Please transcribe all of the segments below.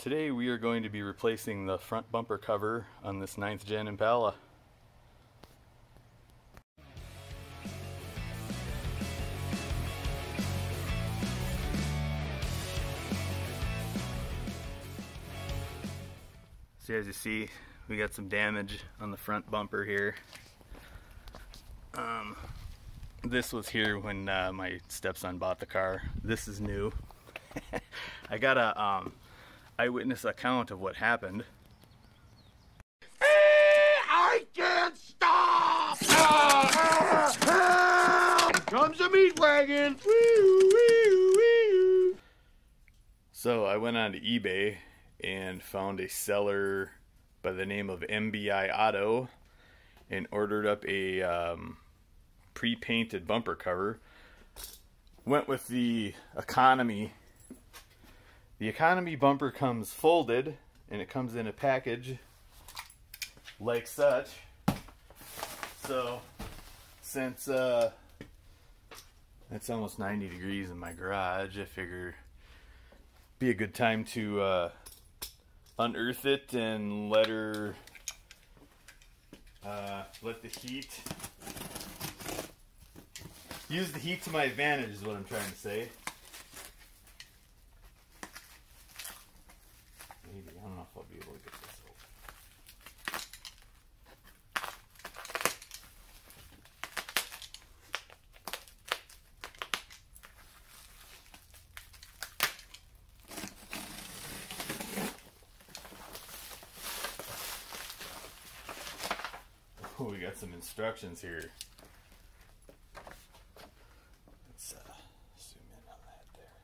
Today we are going to be replacing the front bumper cover on this 9th Gen Impala. So as you see, we got some damage on the front bumper here. This was here when my stepson bought the car. This is new. I got a eyewitness account of what happened. I can't stop! Here comes a meat wagon! So I went on to eBay and found a seller by the name of MBI Auto and ordered up a pre-painted bumper cover. Went with the economy. The economy bumper comes folded and it comes in a package like such. So since it's almost 90 degrees in my garage, I figure it'd be a good time to unearth it and let the heat, use the heat to my advantage is what I'm trying to say. Maybe, I don't know if I'll be able to get this open. Oh, we got some instructions here. Let's zoom in on that there.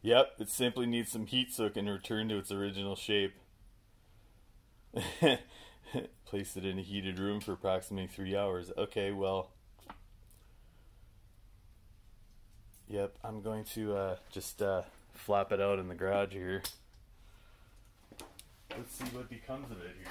Yep, it simply needs some heat so it can return to its original shape. Place it in a heated room for approximately 3 hours. Okay, well. Yep, I'm going to just flop it out in the garage here. Let's see what becomes of it here.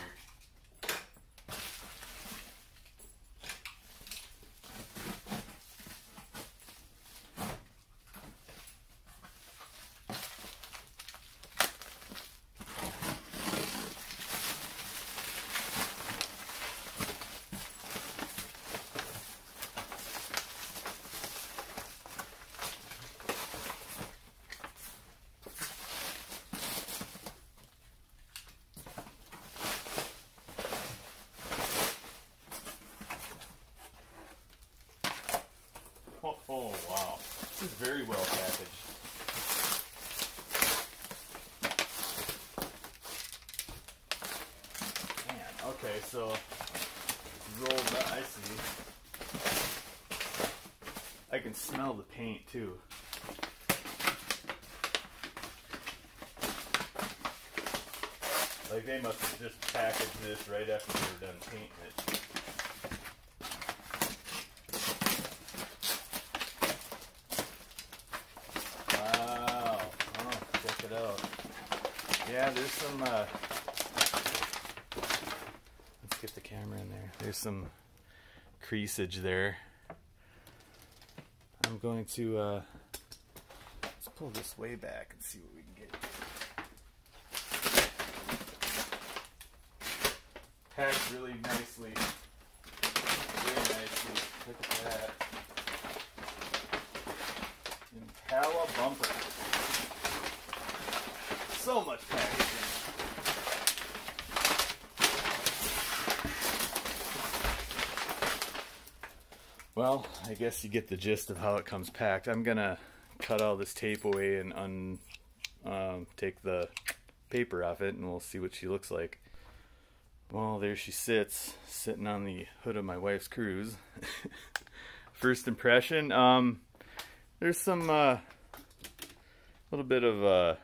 Oh wow, this is very well packaged. Man, okay, so rolled up, I see. I can smell the paint too. Like they must have just packaged this right after they were done painting it. Yeah, there's some, let's get the camera in there. There's some creasage there. I'm going to, let's pull this way back and see what we can get. Packed really nicely. Very nicely. Look at that. Impala bumper. So much packaging. Well, I guess you get the gist of how it comes packed. I'm gonna cut all this tape away and take the paper off it, and we'll see what she looks like. Well, there she sits, sitting on the hood of my wife's Cruze. First impression, there's some little bit of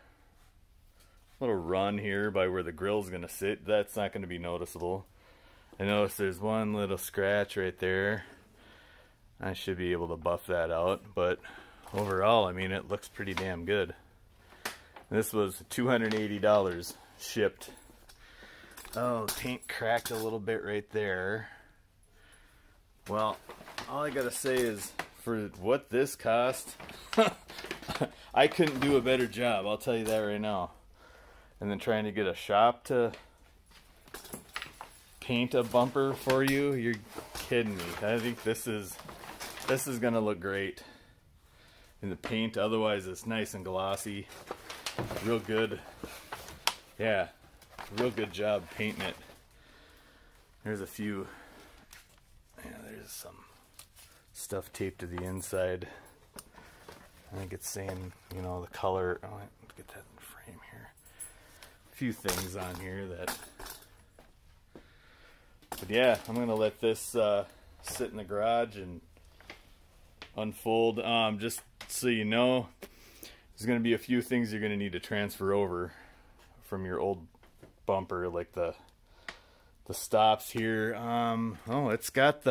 little run here by where the grill's gonna sit. That's not gonna be noticeable. I notice there's one little scratch right there. I should be able to buff that out, but overall, I mean, it looks pretty damn good. This was $280 shipped. Oh, the paint cracked a little bit right there. Well, all I gotta say is, for what this cost, I couldn't do a better job, I'll tell you that right now. And then trying to get a shop to paint a bumper for you, you're kidding me. I think this is gonna look great in the paint. Otherwise it's nice and glossy, real good. Yeah, real good job painting it. There's a few, yeah, there's some stuff taped to the inside. I think it's saying, you know, the color. Oh, let's get that in the frame here. A few things on here that, but yeah, I'm gonna let this sit in the garage and unfold. Just so you know, there's gonna be a few things you're gonna need to transfer over from your old bumper, like the stops here. Oh, it's got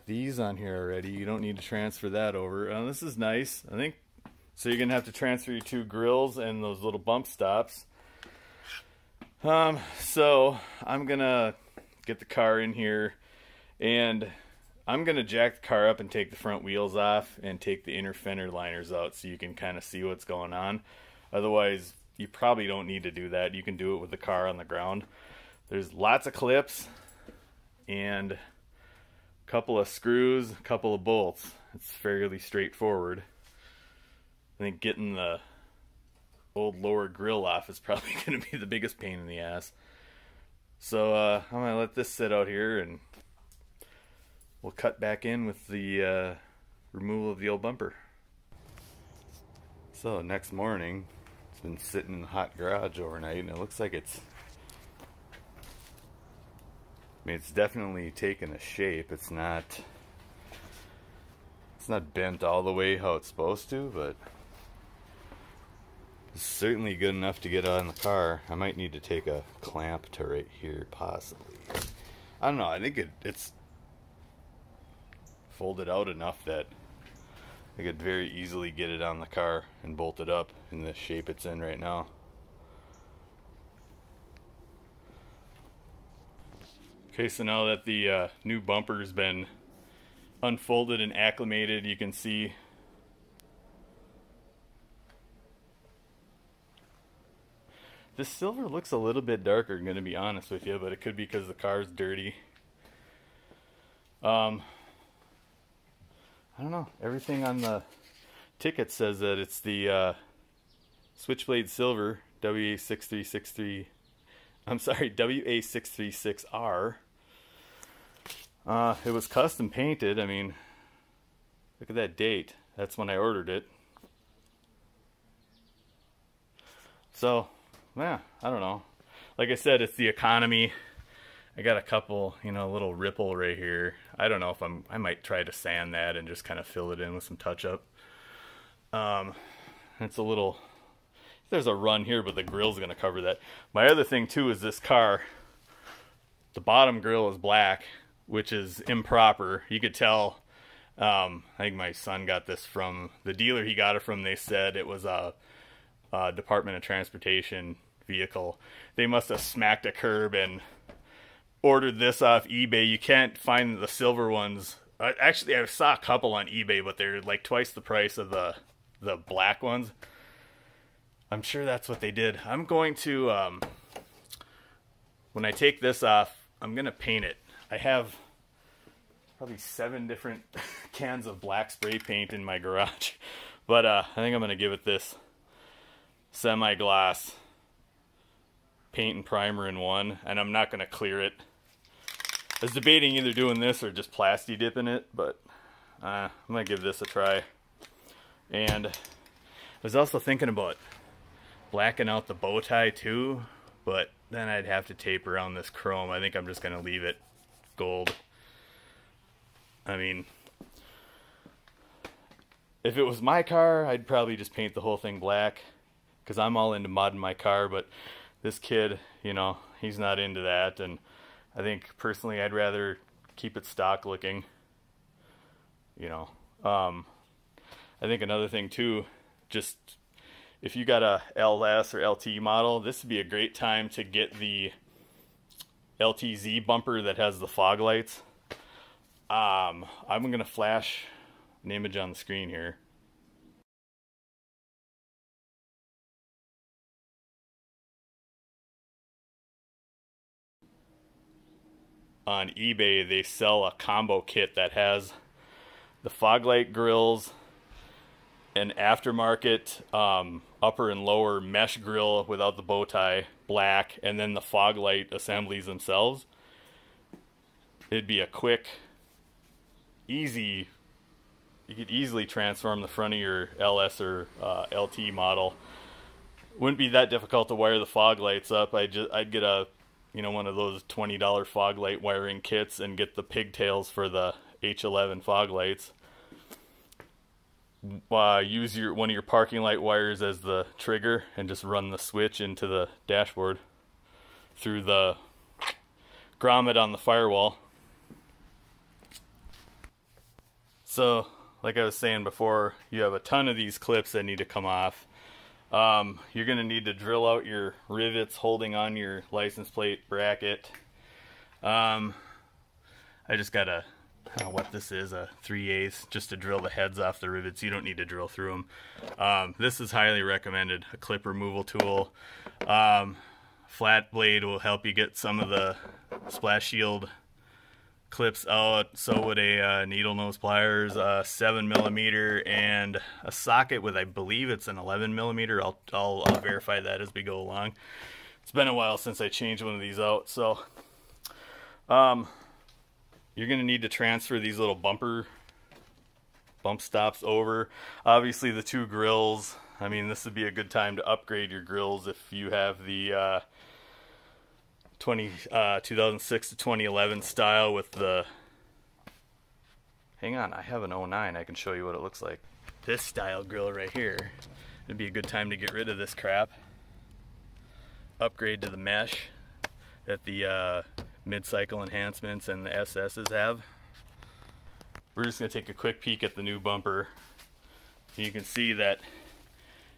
these on here already. You don't need to transfer that over. This is nice, I think. So you're gonna have to transfer your two grills and those little bump stops. So I'm gonna get the car in here, and I'm gonna jack the car up and take the front wheels off and take the inner fender liners out so you can kind of see what's going on. Otherwise, you probably don't need to do that. You can do it with the car on the ground. There's lots of clips and a couple of screws, a couple of bolts. It's fairly straightforward. I think getting the old lower grill off is probably going to be the biggest pain in the ass. So I'm going to let this sit out here, and we'll cut back in with the removal of the old bumper. So next morning, it's been sitting in the hot garage overnight, and it looks like it's definitely taken a shape. It's not bent all the way how it's supposed to, but it's certainly good enough to get on the car. I might need to take a clamp to right here, possibly. I don't know. I think it's folded out enough that I could very easily get it on the car and bolt it up in the shape it's in right now. Okay, so now that the new bumper's been unfolded and acclimated, you can see this silver looks a little bit darker, I'm going to be honest with you, but it could be because the car's dirty. I don't know. Everything on the ticket says that it's the Switchblade Silver WA6363. I'm sorry, WA636R. It was custom painted. I mean, look at that date. That's when I ordered it. So, yeah, I don't know. Like I said, it's the economy. I got a couple, you know, little ripple right here. I don't know if I might try to sand that and just kind of fill it in with some touch-up. It's a little, there's a run here, but the grill's going to cover that. My other thing, too, is this car, the bottom grill is black, which is improper. You could tell, I think my son got this from the dealer he got it from. They said it was a Department of Transportation vehicle. They must have smacked a curb and ordered this off eBay. You can't find the silver ones. Actually, I saw a couple on eBay, but they're like twice the price of the black ones. I'm sure that's what they did. I'm going to, when I take this off, I'm going to paint it. I have probably 7 different cans of black spray paint in my garage. But I think I'm going to give it this semi-gloss paint and primer in one. And I'm not going to clear it. I was debating either doing this or just Plasti-Dipping it. But I'm going to give this a try. And I was also thinking about blacking out the bow tie too, but then I'd have to tape around this chrome. I think I'm just going to leave it gold. I mean, if it was my car, I'd probably just paint the whole thing black, because I'm all into modding my car, but this kid, you know, he's not into that, and I think personally I'd rather keep it stock looking, you know. I think another thing too, just if you got a LS or LT model, this would be a great time to get the LTZ bumper that has the fog lights. I'm gonna flash an image on the screen here. On eBay, they sell a combo kit that has the fog light grills, an aftermarket upper and lower mesh grill without the bow tie, black, and then the fog light assemblies themselves. It'd be a quick, easy, you could easily transform the front of your LS or LT model. Wouldn't be that difficult to wire the fog lights up. I'd get a, one of those $20 fog light wiring kits and get the pigtails for the H11 fog lights. Use one of your parking light wires as the trigger and just run the switch into the dashboard through the grommet on the firewall. So, like I was saying before, you have a ton of these clips that need to come off. You're going to need to drill out your rivets holding on your license plate bracket. I just got a, I don't know what this is, a 3/8 just to drill the heads off the rivets. You don't need to drill through them. This is highly recommended. A clip removal tool. Flat blade will help you get some of the splash shield clips out. So would a needle nose pliers, 7mm, and a socket with, I believe it's an 11mm. I'll verify that as we go along. It's been a while since I changed one of these out, so you're going to need to transfer these little bump stops over. Obviously the two grills, I mean, this would be a good time to upgrade your grills if you have the 2006 to 2011 style with the, hang on, I have an 09, I can show you what it looks like. This style grill right here, it'd be a good time to get rid of this crap. Upgrade to the mesh that the mid-cycle enhancements and the SS's have. We're just going to take a quick peek at the new bumper. You can see that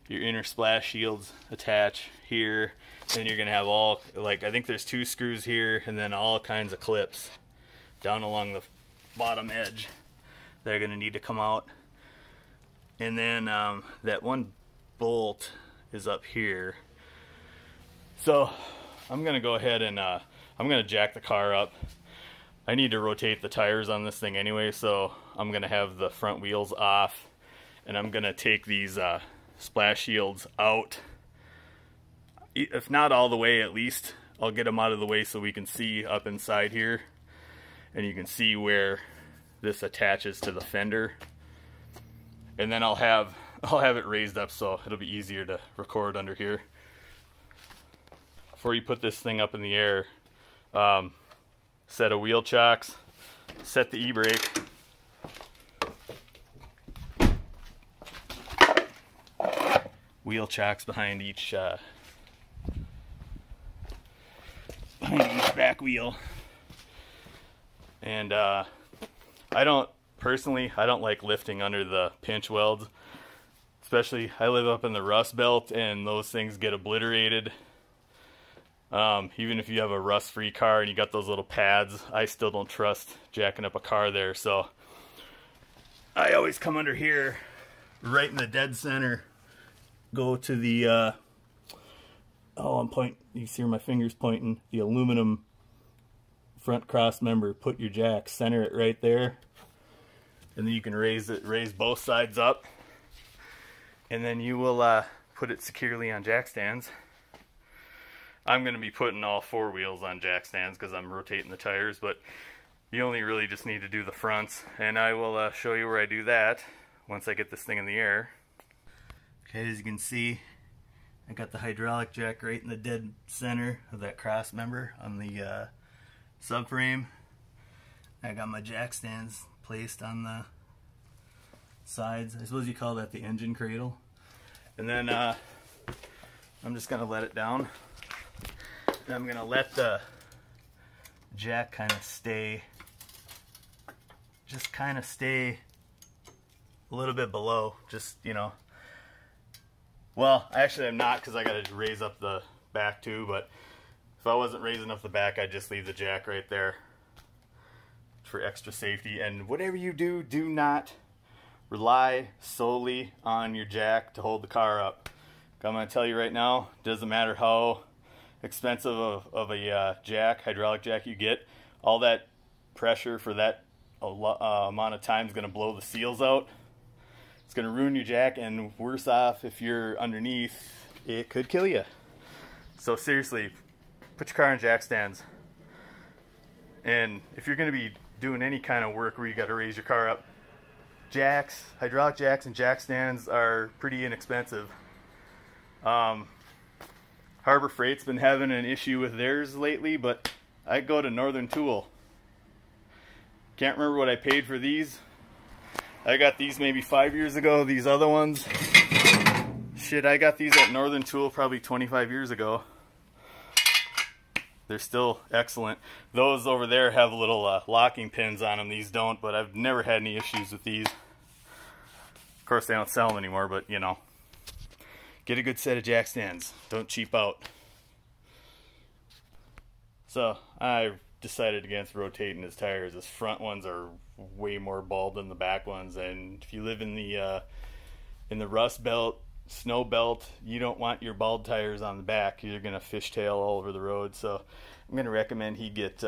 your inner splash shields attach here, and you're going to have all, like, I think there's 2 screws here, and then all kinds of clips down along the bottom edge that are going to need to come out. And then that one bolt is up here. So I'm going to go ahead and I'm going to jack the car up. I need to rotate the tires on this thing anyway, so I'm going to have the front wheels off, and I'm going to take these splash shields out. If not all the way, at least I'll get them out of the way so we can see up inside here, and you can see where this attaches to the fender. And then I'll have it raised up so it'll be easier to record under here. Before you put this thing up in the air, set of wheel chocks, set the e-brake, wheel chocks behind each back wheel. And I don't like lifting under the pinch welds, especially I live up in the Rust Belt and those things get obliterated. Even if you have a rust-free car and you got those little pads, I still don't trust jacking up a car there. So I always come under here, right in the dead center, go to the, you see where my finger's pointing, the aluminum front cross member, put your jack, center it right there, and then you can raise both sides up, and then you will put it securely on jack stands. I'm going to be putting all 4 wheels on jack stands because I'm rotating the tires, but you only really just need to do the fronts, and I will show you where I do that once I get this thing in the air. Okay, as you can see, I got the hydraulic jack right in the dead center of that cross member on the subframe. I got my jack stands placed on the sides. I suppose you call that the engine cradle. And then I'm just going to let it down. And I'm going to let the jack kind of stay a little bit below, just, well, actually I'm not, because I got to raise up the back too, but if I wasn't raising up the back, I'd just leave the jack right there for extra safety. And whatever you do, do not rely solely on your jack to hold the car up. I'm going to tell you right now, doesn't matter how expensive of a jack, hydraulic jack you get, all that pressure for that amount of time is going to blow the seals out. It's going to ruin your jack, and worse off, if you're underneath, it could kill you. So seriously, put your car in jack stands. And if you're going to be doing any kind of work where you got to raise your car up, jacks, hydraulic jacks and jack stands are pretty inexpensive. Harbor Freight's been having an issue with theirs lately, but I go to Northern Tool. Can't remember what I paid for these. I got these maybe 5 years ago. These other ones, shit, I got these at Northern Tool probably 25 years ago. They're still excellent. Those over there have little locking pins on them. These don't, but I've never had any issues with these. Of course, they don't sell them anymore, but you know. Get a good set of jack stands. Don't cheap out. So I decided against rotating his tires. His front ones are way more bald than the back ones, and if you live in the rust belt, snow belt, you don't want your bald tires on the back. You're gonna fishtail all over the road. So I'm gonna recommend he get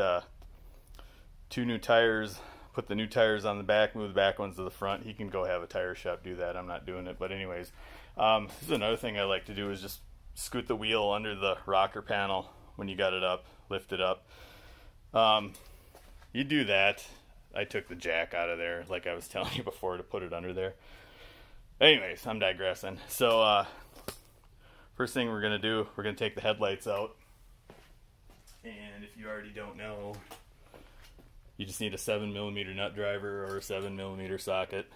2 new tires. Put the new tires on the back, move the back ones to the front. He can go have a tire shop do that. I'm not doing it, but anyways. This is another thing I like to do is just scoot the wheel under the rocker panel when you got it up, lift it up. You do that. I took the jack out of there, like I was telling you before, to put it under there. Anyways, I'm digressing. So, first thing we're going to do, we're going to take the headlights out. And if you already don't know, you just need a 7mm nut driver or a 7mm socket.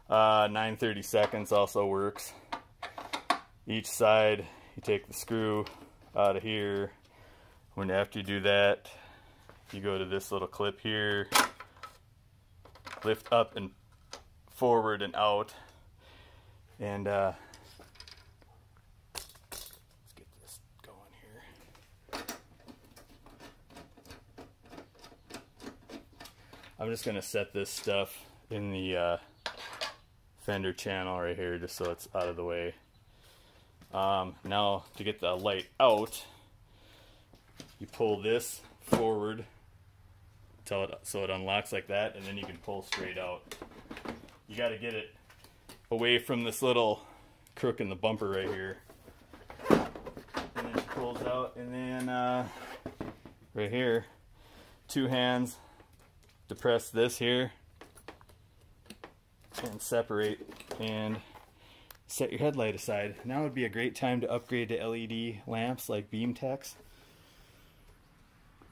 9/32 also works. Each side, you take the screw out of here. After you do that, you go to this little clip here, lift up and forward and out, and let's get this going here. I'm just going to set this stuff in the fender channel right here just so it's out of the way. Now to get the light out, you pull this forward so it unlocks like that, and then you can pull straight out. You got to get it away from this little crook in the bumper right here. And then it pulls out, and then right here, 2 hands to press this here and separate and set your headlight aside. Now would be a great time to upgrade to LED lamps like Beamtechs.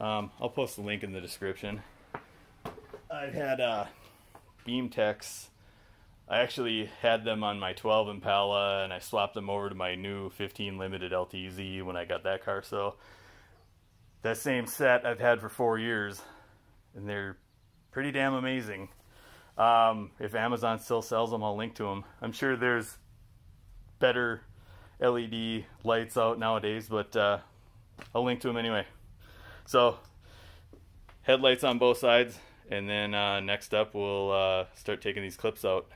I'll post the link in the description. I've had Beamtechs. I actually had them on my 12 Impala, and I swapped them over to my new 15 Limited LTZ when I got that car. So that same set I've had for 4 years, and they're pretty damn amazing. If Amazon still sells them, I'll link to them. I'm sure there's better LED lights out nowadays, but I'll link to them anyway. So headlights on both sides, and then next up we'll start taking these clips out.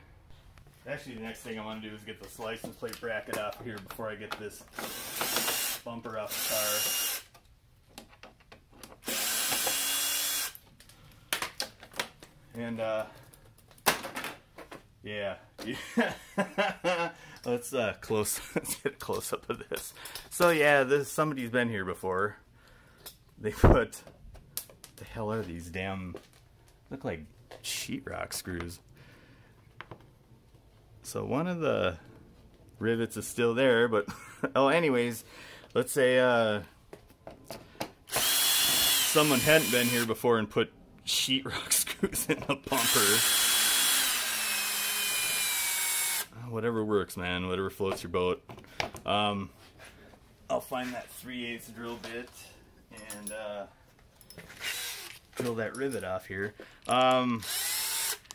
Actually, the next thing I want to do is get the license plate bracket off here before I get this bumper off the car. And yeah. Let's get a close up of this. So yeah, somebody's been here before. They put, what the hell are these damn, look like sheetrock screws. So one of the rivets is still there, but oh, anyways, let's say someone hadn't been here before and put sheetrock screws in the bumper. Whatever works, man. Whatever floats your boat. I'll find that 3/8 drill bit and drill that rivet off here. And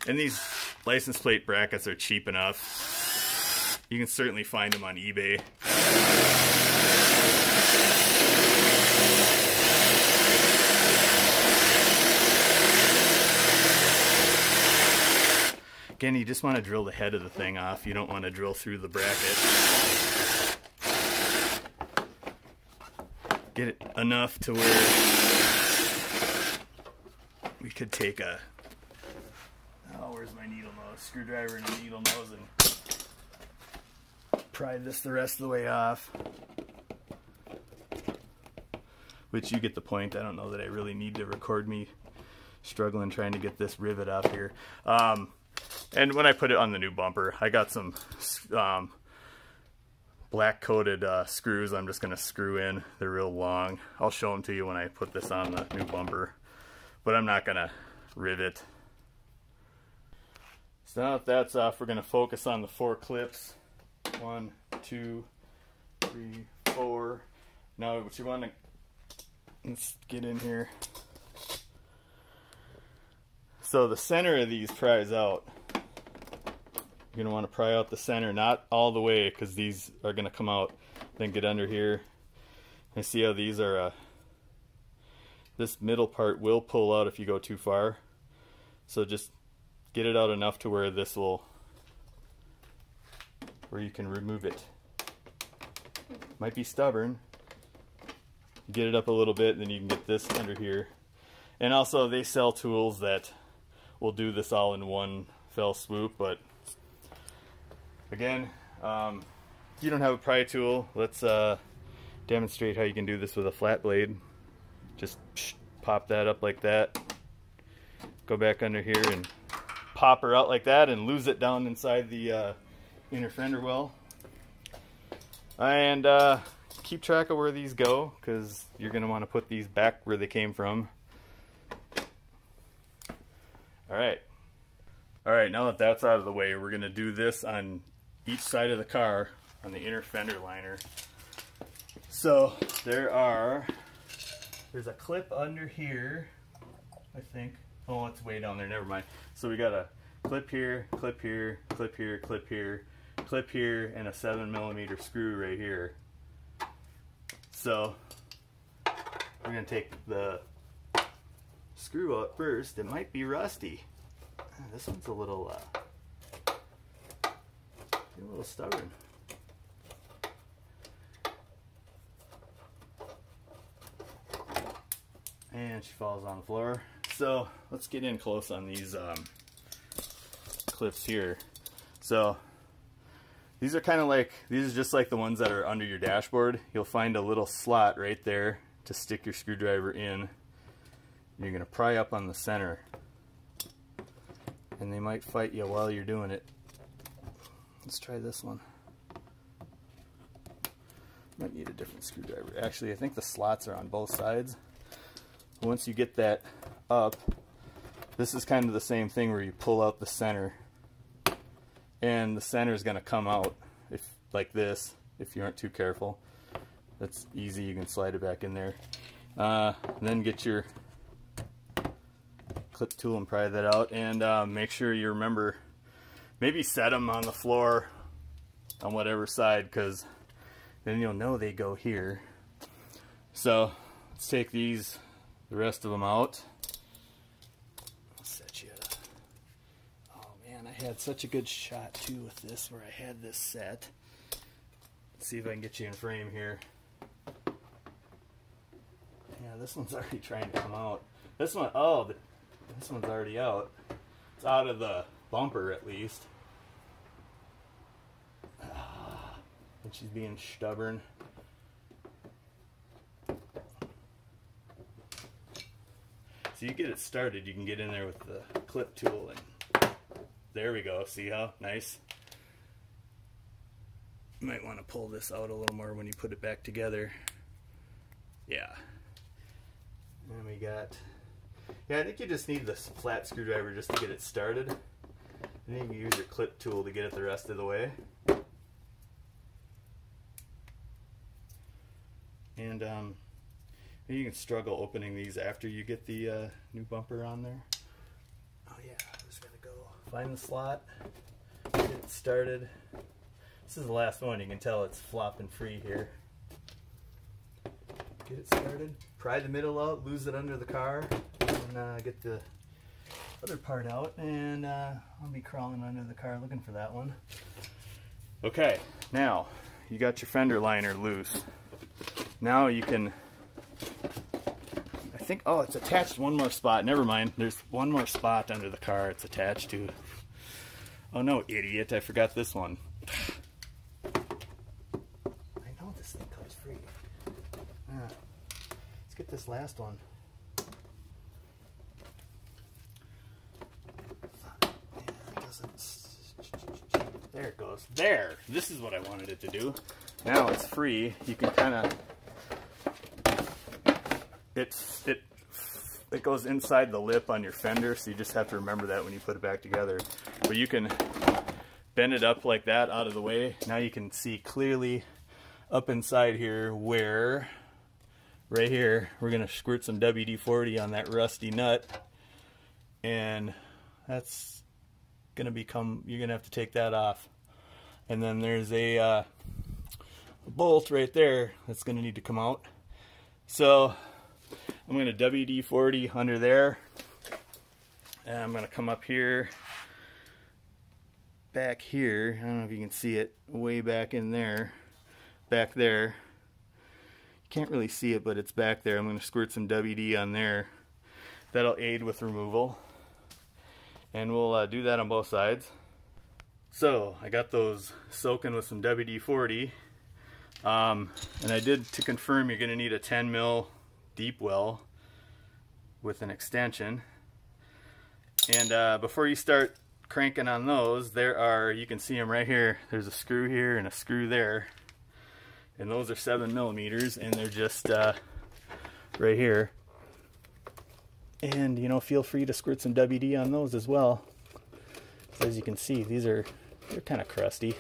these license plate brackets are cheap enough. You can certainly find them on eBay. Again, you just want to drill the head of the thing off. You don't want to drill through the bracket. Get it enough to where we could take a, oh, where's my needle nose? Screwdriver and a needle nose and pry this the rest of the way off. Which you get the point. I don't know that I really need to record me struggling trying to get this rivet off here. And when I put it on the new bumper, I got some black coated screws I'm just going to screw in. They're real long. I'll show them to you when I put this on the new bumper, but I'm not going to rivet. So now that that's off, we're going to focus on the 4 clips. 1, 2, 3, 4. Now what you want to, let's get in here. So the center of these pries out. You're going to want to pry out the center, not all the way, because these are going to come out. Then get under here. And see how these are, this middle part will pull out if you go too far. So just get it out enough to where this will, where you can remove it. Might be stubborn. Get it up a little bit, then you can get this under here. And also they sell tools that will do this all in one fell swoop, but again, if you don't have a pry tool, let's demonstrate how you can do this with a flat blade. Just pop that up like that, go back under here and pop her out like that and lose it down inside the inner fender well. And keep track of where these go, because you're going to want to put these back where they came from. Alright, now that that's out of the way, we're going to do this on each side of the car on the inner fender liner. So there's a clip under here, I think. Oh, it's way down there, never mind. So we got a clip here, clip here, clip here, clip here, clip here, and a 7mm screw right here. So we're going to take the screw out first. It might be rusty. This one's a little stubborn. And she falls on the floor. So let's get in close on these clips here. So these are kind of like, these are just like the ones that are under your dashboard. You'll find a little slot right there to stick your screwdriver in. You're going to pry up on the center. And they might fight you while you're doing it. Let's try this one. Might need a different screwdriver. Actually, I think the slots are on both sides. Once you get that up, this is kind of the same thing where you pull out the center. And the center is going to come out if like this, if you aren't too careful. That's easy, you can slide it back in there. Then get your clip tool and pry that out, and make sure you remember, maybe set them on the floor on whatever side, because then you'll know they go here. So let's take these, the rest of them out. I'll set you up. Oh man, I had such a good shot too with this, where I had this set. Let's see if I can get you in frame here. Yeah, this one's already trying to come out. This one, oh, this one's already out. It's out of the bumper at least. And she's being stubborn. So you get it started, you can get in there with the clip tool, and there we go. See how nice? You might want to pull this out a little more when you put it back together. Yeah. And we got, yeah, I think you just need this flat screwdriver just to get it started. And then you can use your clip tool to get it the rest of the way. And you can struggle opening these after you get the new bumper on there. Oh yeah, I'm just gonna go find the slot, get it started. This is the last one. You can tell it's flopping free here. Get it started. Pry the middle out, lose it under the car, and get the other part out, and I'll be crawling under the car looking for that one. Okay, now you got your fender liner loose. Now you can, I think, oh, it's attached to one more spot. Never mind, there's one more spot under the car it's attached to. Oh no, idiot, I forgot this one. I know this thing comes free. Let's get this last one. There it goes. There! This is what I wanted it to do. Now it's free. You can kind of... It goes inside the lip on your fender, so you just have to remember that when you put it back together. But you can bend it up like that out of the way. Now you can see clearly up inside here where, right here, we're going to squirt some WD-40 on that rusty nut. And that's going to become, you're going to have to take that off. And then there's a bolt right there that's going to need to come out. So I'm going to WD-40 under there, and I'm going to come up here, back here, I don't know if you can see it, way back in there, back there. You can't really see it, but it's back there. I'm going to squirt some WD on there. That'll aid with removal, and we'll do that on both sides. So I got those soaking with some WD-40, and I did, to confirm, you're going to need a 10 mil deep well with an extension. And before you start cranking on those, there are, you can see them right here, there's a screw here and a screw there, and those are 7mm, and they're just right here. And you know, feel free to squirt some WD on those as well. As you can see, they're kind of crusty.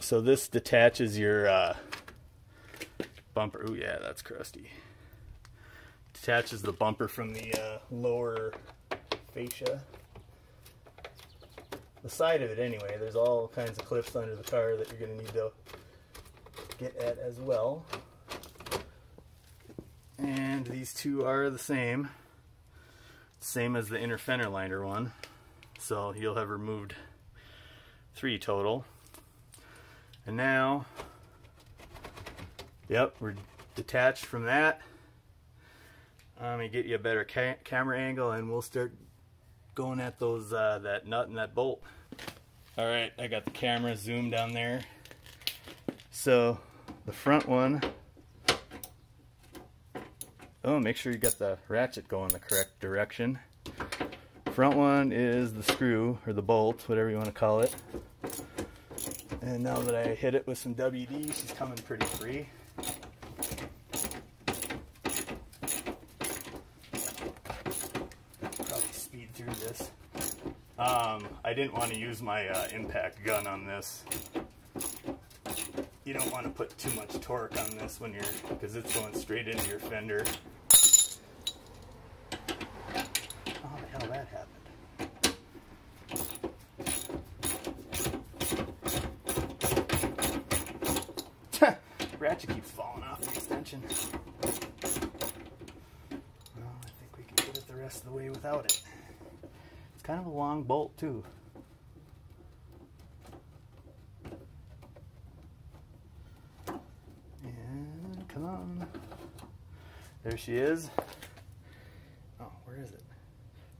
So this detaches your bumper. Oh yeah, that's crusty. Detaches the bumper from the lower fascia. The side of it anyway. There's all kinds of clips under the car that you're going to need to get at as well. And these two are the same. Same as the inner fender liner one. So you'll have removed 3 total. And now, yep, we're detached from that. Let me get you a better camera angle, and we'll start going at those that nut and that bolt. All right, I got the camera zoomed down there. So the front one, oh, make sure you got the ratchet going the correct direction. Front one is the screw, or the bolt, whatever you want to call it. And now that I hit it with some WD, she's coming pretty free. Probably speed through this. I didn't want to use my impact gun on this. You don't want to put too much torque on this when because it's going straight into your fender. How the hell that happened? Ratchet keeps falling off the extension. Well, I think we can get it the rest of the way without it. It's kind of a long bolt too. And come on. There she is. Oh, where is it?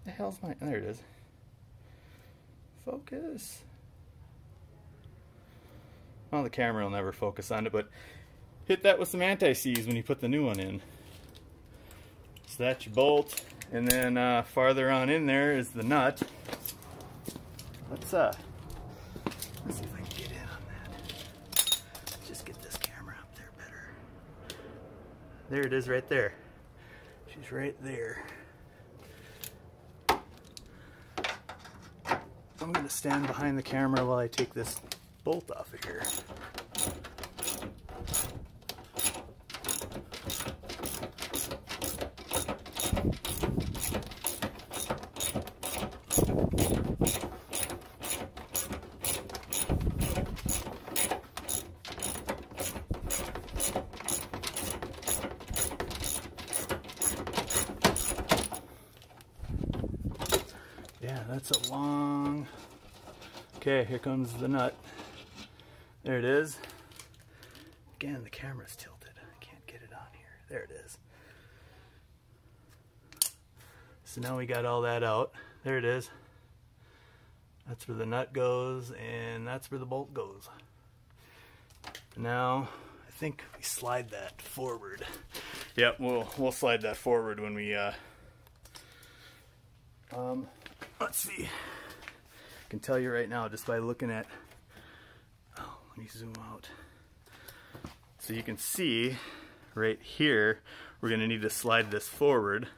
The hell's my... There it is. Focus. Well, the camera will never focus on it, but hit that with some anti-seize when you put the new one in. So that's your bolt, and then farther on in there is the nut. Let's see if I can get in on that. Just get this camera up there better. There it is right there. She's right there. I'm going to stand behind the camera while I take this bolt off of here. that's a long... Okay, here comes the nut. There it is. Again, the camera's tilted. I can't get it on here. There it is. So now we got all that out. There it is. That's where the nut goes, and that's where the bolt goes. Now, I think we slide that forward. Yep, we'll slide that forward when we, let's see. I can tell you right now just by looking at, oh, let me zoom out. So you can see right here, we're gonna need to slide this forward.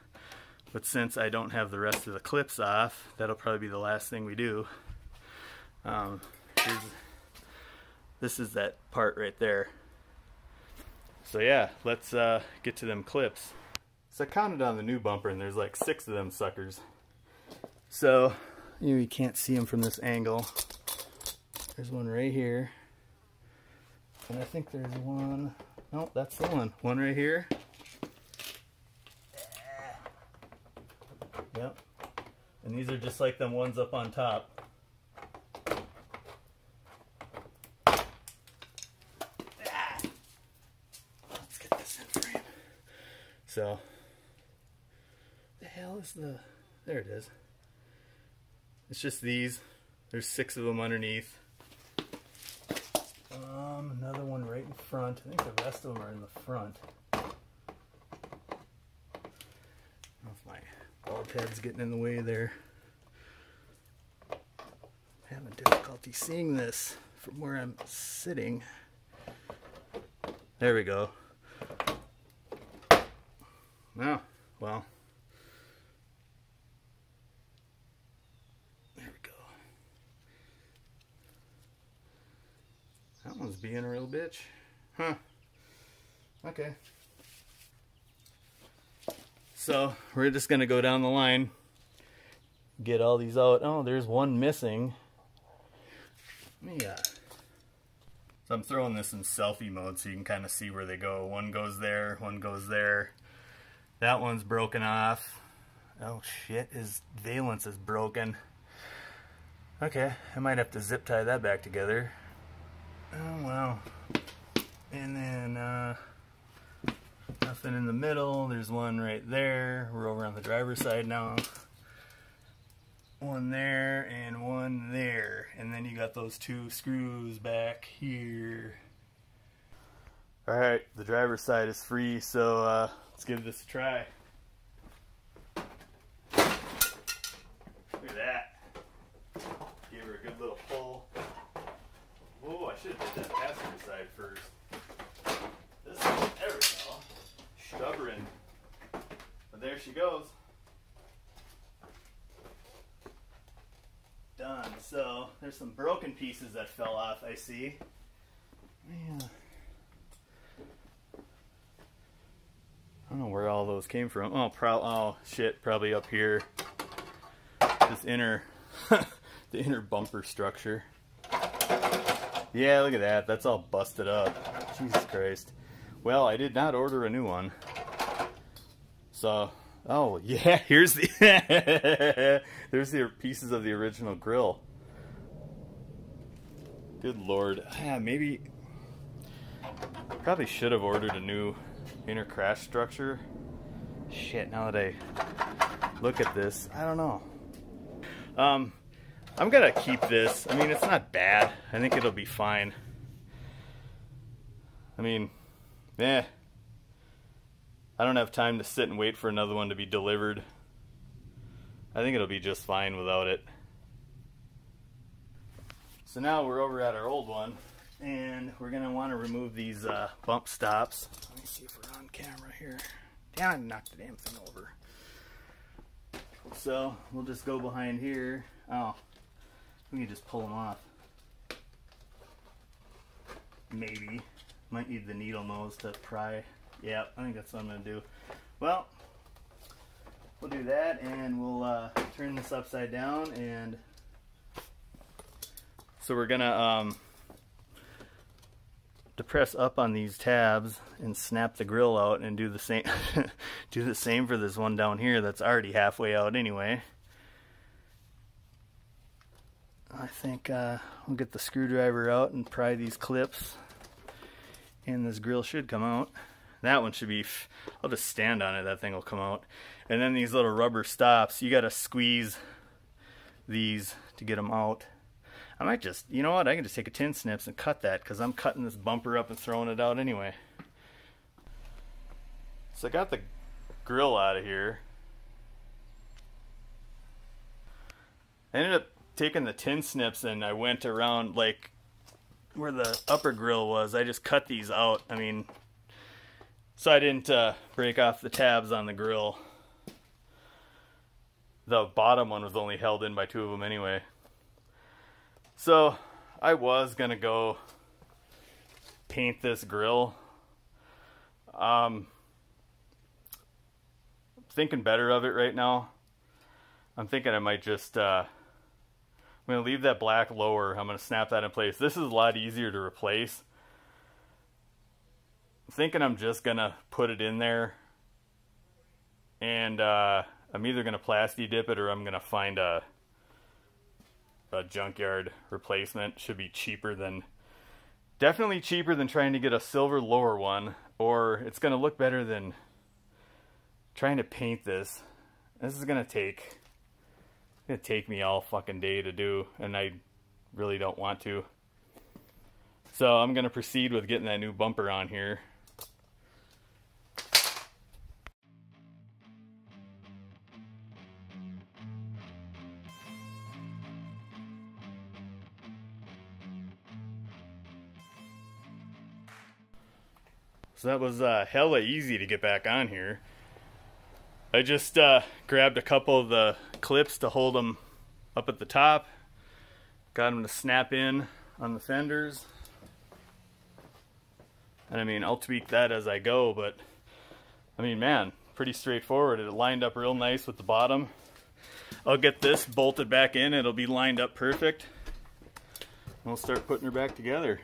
But since I don't have the rest of the clips off, that'll probably be the last thing we do. This is that part right there. So yeah, let's get to them clips. So I counted on the new bumper and there's like 6 of them suckers. So you can't see them from this angle. There's one right here. And I think there's one, no, that's the one. One right here. Yep. And these are just like them ones up on top. Let's get this in frame. So, the hell is the... There it is. It's just these. There's 6 of them underneath. Another one right in front. I think the rest of them are in the front. I don't know if my bald head's getting in the way there. I'm having difficulty seeing this from where I'm sitting. There we go. Oh, well. There we go. That one's being a real bitch. Huh. Okay. So we're just gonna go down the line, get all these out. Oh, there's one missing. Yeah. So I'm throwing this in selfie mode so you can kind of see where they go. One goes there, one goes there. That one's broken off. Oh shit, his valance is broken. Okay, I might have to zip tie that back together. Oh wow. And then nothing in the middle. There's one right there. We're over on the driver's side now. One there and one there. And then you got those 2 screws back here. Alright, the driver's side is free, so let's give this a try. Look at that. Give her a good little pull. Oh, I should have did that passenger side first. This is, there we go. Stubborn. But there she goes. Done. So there's some broken pieces that fell off, I see. Man. I don't know where all those came from. Oh, oh shit, probably up here. This inner, the inner bumper structure. Yeah, look at that. That's all busted up. Jesus Christ. Well, I did not order a new one. So, oh yeah, here's the there's the pieces of the original grill. Good Lord. Yeah, maybe probably should have ordered a new inner crash structure. Shit, now that I look at this, I don't know. I'm gonna keep this. I mean, it's not bad. I think it'll be fine. I mean, I don't have time to sit and wait for another one to be delivered. I think it'll be just fine without it. So now we're over at our old one, and we're gonna want to remove these bump stops. Let me see if we're on camera here. Damn, I knocked the damn thing over. So we'll just go behind here. Oh, we can just pull them off. Maybe. Might need the needle nose to pry. Yeah, I think that's what I'm going to do. Well, we'll do that, and we'll turn this upside down. And so we're going to depress up on these tabs and snap the grill out and do the same do the same for this one down here that's already halfway out anyway. I think we'll get the screwdriver out and pry these clips, and this grill should come out. That one should be, I'll just stand on it, that thing will come out. And then these little rubber stops, you gotta squeeze these to get them out. I might just, you know what, I can just take a tin snips and cut that, because I'm cutting this bumper up and throwing it out anyway. So I got the grill out of here. I ended up taking the tin snips and I went around like where the upper grill was. I just cut these out. I mean, so I didn't break off the tabs on the grill. The bottom one was only held in by 2 of them anyway. So I was gonna go paint this grill. Thinking better of it right now. I'm thinking I might just I'm going to leave that black lower. I'm going to snap that in place. This is a lot easier to replace. I'm thinking I'm just going to put it in there, and I'm either going to Plasti-Dip it or I'm going to find a junkyard replacement. Should be cheaper than, definitely cheaper than trying to get a silver lower one, or it's going to look better than trying to paint this. This is going to take me all fucking day to do, and I really don't want to. So I'm going to proceed with getting that new bumper on here. So that was hella easy to get back on here. I just grabbed a couple of the clips to hold them up at the top. Got them to snap in on the fenders. And I mean, I'll tweak that as I go, but I mean, man, pretty straightforward. It lined up real nice with the bottom. I'll get this bolted back in. It'll be lined up perfect. We'll start putting her back together.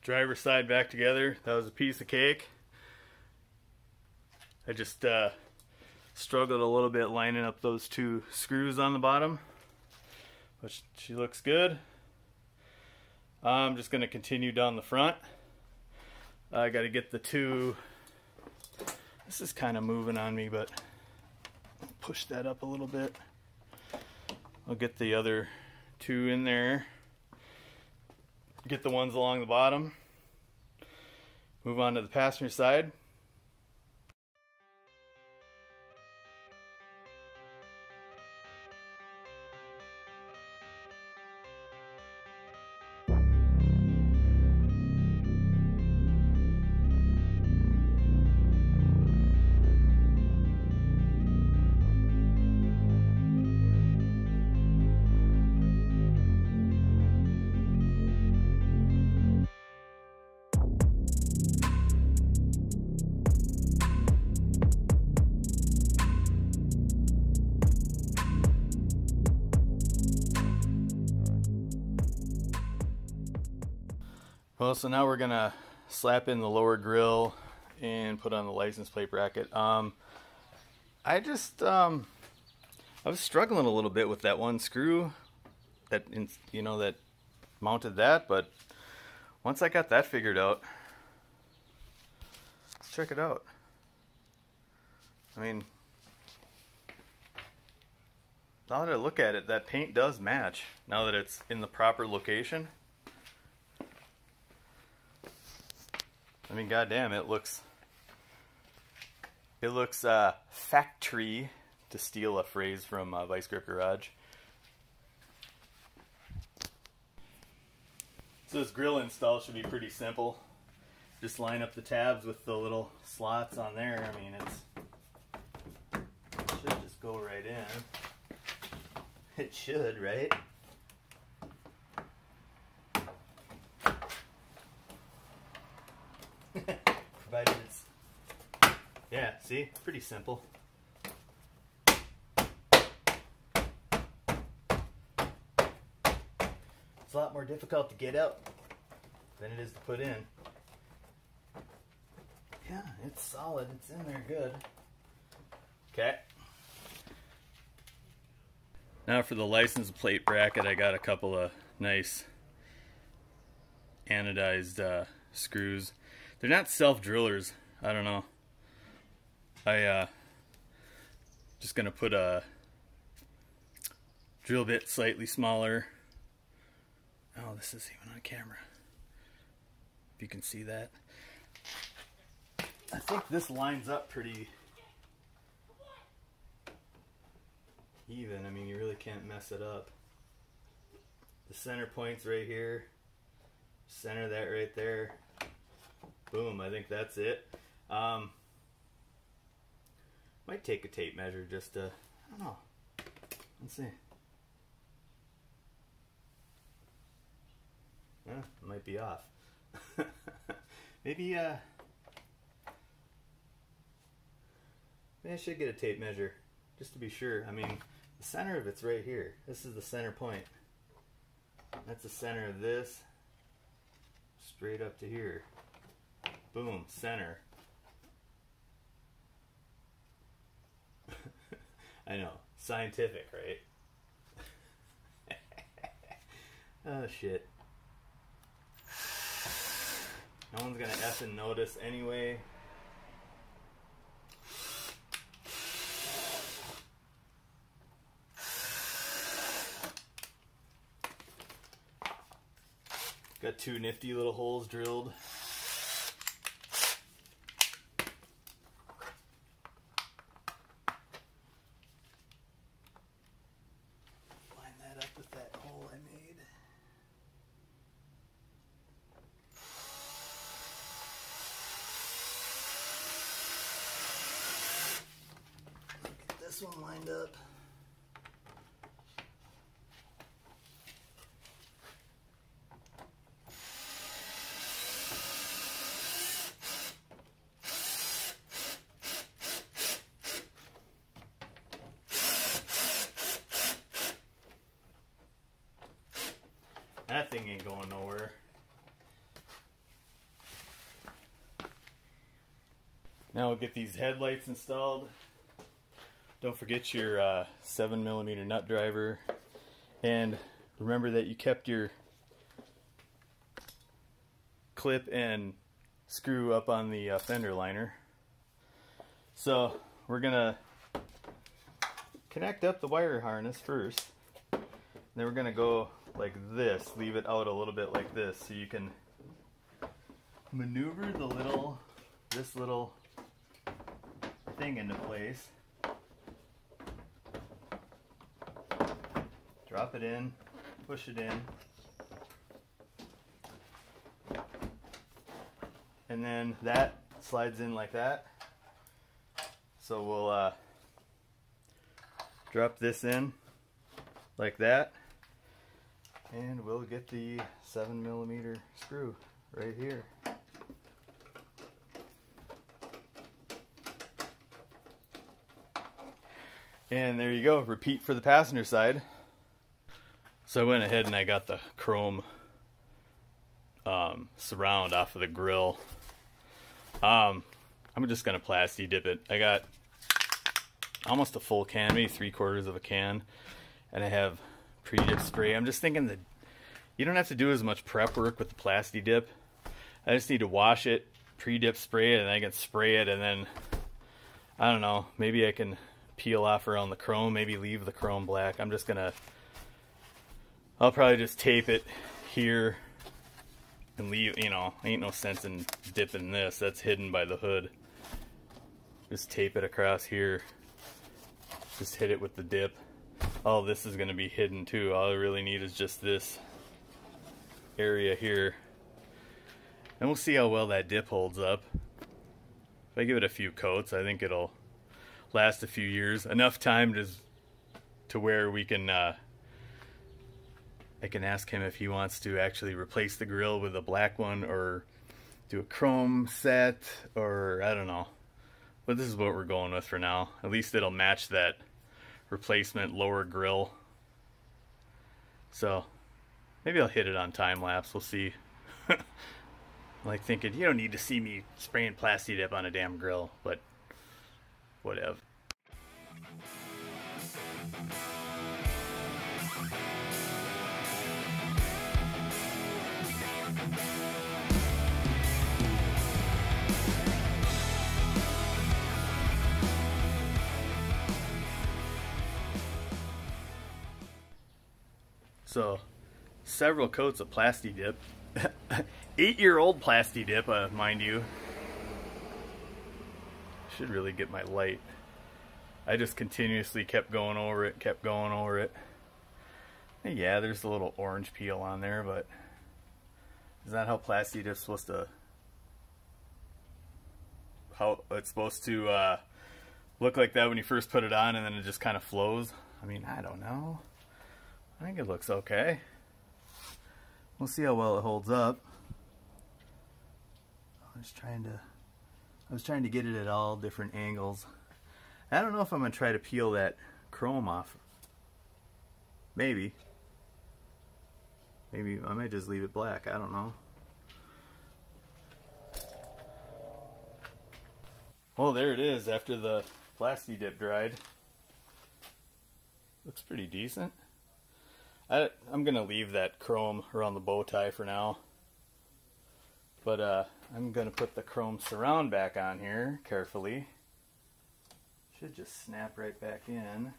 Driver's side back together. That was a piece of cake. I just struggled a little bit lining up those 2 screws on the bottom, but she looks good. I'm just going to continue down the front. I got to get the 2. This is kind of moving on me, but I'll push that up a little bit. I'll get the other 2 in there. Get the ones along the bottom. Move on to the passenger side. Well, so now we're gonna slap in the lower grill and put on the license plate bracket. I was struggling a little bit with that one screw that, you know, that mounted that, but once I got that figured out, let's check it out. I mean, now that I look at it, that paint does match now that it's in the proper location. I mean, goddamn, it looks factory, to steal a phrase from Vice Grip Garage. So this grill install should be pretty simple. Just line up the tabs with the little slots on there. I mean, it should just go right in. It should, right? Provided it's... Yeah, see? Pretty simple. It's a lot more difficult to get out than it is to put in. Yeah, it's solid. It's in there good. Okay. Now for the license plate bracket, I got a couple of nice anodized screws. They're not self-drillers. I don't know. Just gonna put a drill bit slightly smaller. Oh, this is even on camera. If you can see that. I think this lines up pretty even. I mean, you really can't mess it up. The center point's right here. Center that right there. Boom, I think that's it. Might take a tape measure just to, I don't know. Let's see. Yeah, it might be off. Maybe I should get a tape measure just to be sure. I mean, the center of it's right here. This is the center point. That's the center of this. Straight up to here. Boom, center. I know, scientific, right? Oh shit. No one's gonna effing notice anyway. Got two nifty little holes drilled. Line that up with that hole I made. Get this one lined up. That thing ain't going nowhere. Now we'll get these headlights installed. Don't forget your 7mm nut driver. And remember that you kept your clip and screw up on the fender liner. So we're gonna connect up the wire harness first. Then we're gonna go like this, leave it out a little bit like this, so you can maneuver this little thing into place. Drop it in, push it in, and then that slides in like that. So we'll drop this in like that. And we'll get the 7mm screw right here. And there you go, repeat for the passenger side. So I went ahead and I got the chrome surround off of the grill. I'm just gonna Plasti-Dip it. I got almost a full can, maybe 3/4 of a can, and I have pre-dip spray. I'm just thinking that you don't have to do as much prep work with the Plasti-Dip. I just need to wash it, pre-dip spray it, and I can spray it, and then I don't know, maybe I can peel off around the chrome, maybe leave the chrome black. I'll probably just tape it here and leave, you know, ain't no sense in dipping this. That's hidden by the hood. Just tape it across here. Just hit it with the dip. All this is going to be hidden too. All I really need is just this area here. And we'll see how well that dip holds up. If I give it a few coats, I think it'll last a few years. Enough time to where we can I can ask him if he wants to actually replace the grill with a black one or do a chrome set, or I don't know. But this is what we're going with for now. At least it'll match that replacement lower grill. So maybe I'll hit it on time lapse. We'll see. Like thinking, you don't need to see me spraying Plasti-Dip on a damn grill, but whatever. So, several coats of Plasti-Dip. 8-year-old Plasti-Dip, mind you. Should really get my light. I just continuously kept going over it, And yeah, there's a little orange peel on there, but is that how Plasti-Dip's supposed to... How it's supposed to look like that when you first put it on and then it just kind of flows? I mean, I don't know. I think it looks okay. We'll see how well it holds up. I was trying to get it at all different angles. I don't know if I'm gonna try to peel that chrome off. Maybe I might just leave it black. I don't know. Well, there it is after the Plasti-Dip dried. Looks pretty decent. I'm gonna leave that chrome around the bow tie for now, but I'm gonna put the chrome surround back on here carefully. Should just snap right back in.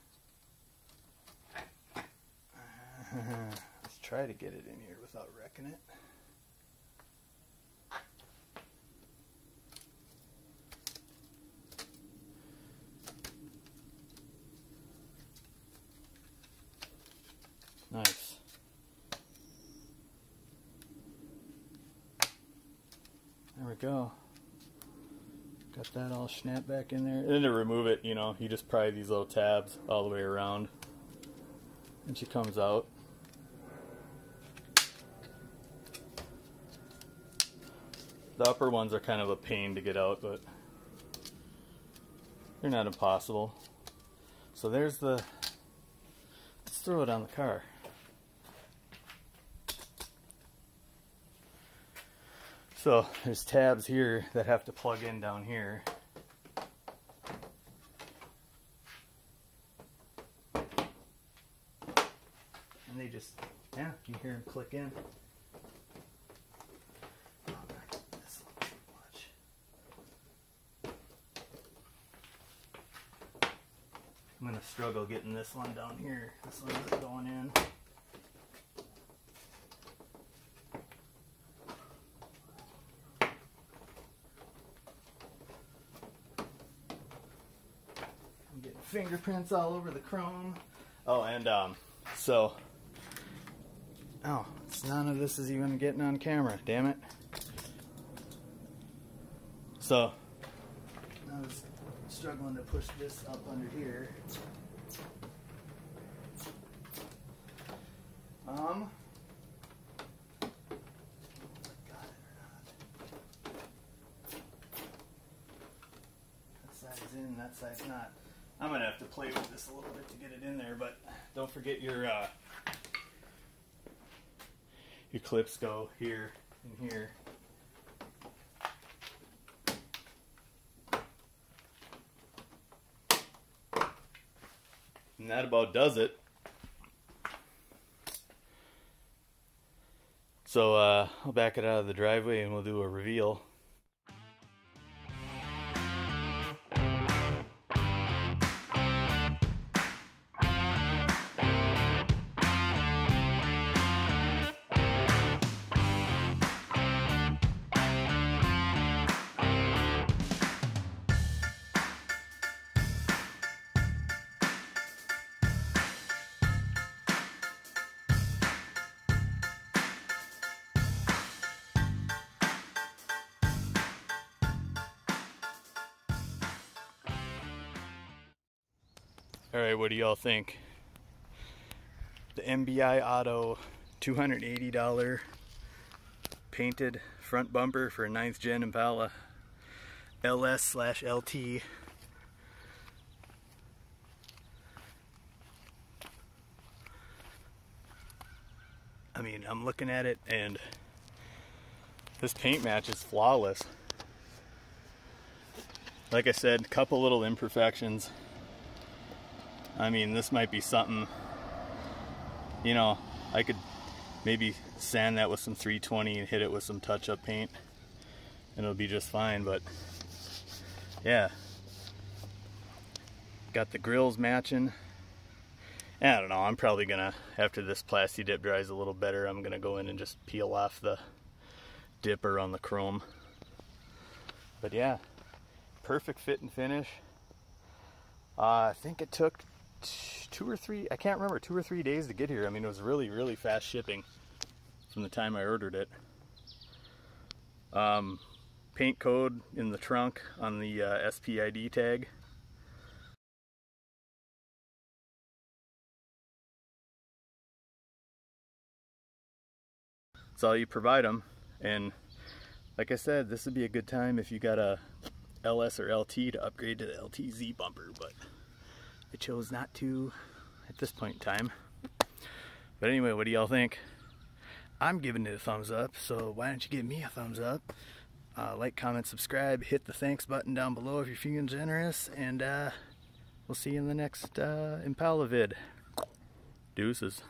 Let's try to get it in here without wrecking it. Nice. There we go. Got that all snapped back in there. And then to remove it, you know, you just pry these little tabs all the way around. And she comes out. The upper ones are kind of a pain to get out, but they're not impossible. So there's the... Let's throw it on the car. So there's tabs here that have to plug in down here. And they just, yeah, you hear them click in. Oh, this one too much. I'm gonna struggle getting this one down here. This one's going in. Fingerprints all over the chrome. Oh, and so, oh, none of this is even getting on camera, damn it. So, I was struggling to push this up under here. Got it or not. That side's in, that side's not. I'm gonna have to play with this a little bit to get it in there, but don't forget your clips go here and here. And that about does it. So I'll back it out of the driveway and we'll do a reveal. Alright, what do y'all think? The MBI Auto $280 painted front bumper for a 9th Gen Impala LS/LT. I mean, I'm looking at it and this paint match is flawless. Like I said, a couple little imperfections. I mean, this might be something, you know, I could maybe sand that with some 320 and hit it with some touch-up paint and it'll be just fine. But yeah, got the grills matching. I don't know, I'm probably gonna, after this Plasti-Dip dries a little better, I'm gonna go in and just peel off the dipper on the chrome. But yeah, perfect fit and finish. I think it took 2 or 3, I can't remember, 2 or 3 days to get here. I mean, it was really, really fast shipping from the time I ordered it. Paint code in the trunk on the SPID tag. That's all you provide them. And like I said, this would be a good time if you got a LS or LT to upgrade to the LTZ bumper, but I chose not to at this point in time. But anyway, what do y'all think? I'm giving it a thumbs up, so why don't you give me a thumbs up? Like, comment, subscribe, hit the thanks button down below if you're feeling generous, and we'll see you in the next Impala vid. Deuces.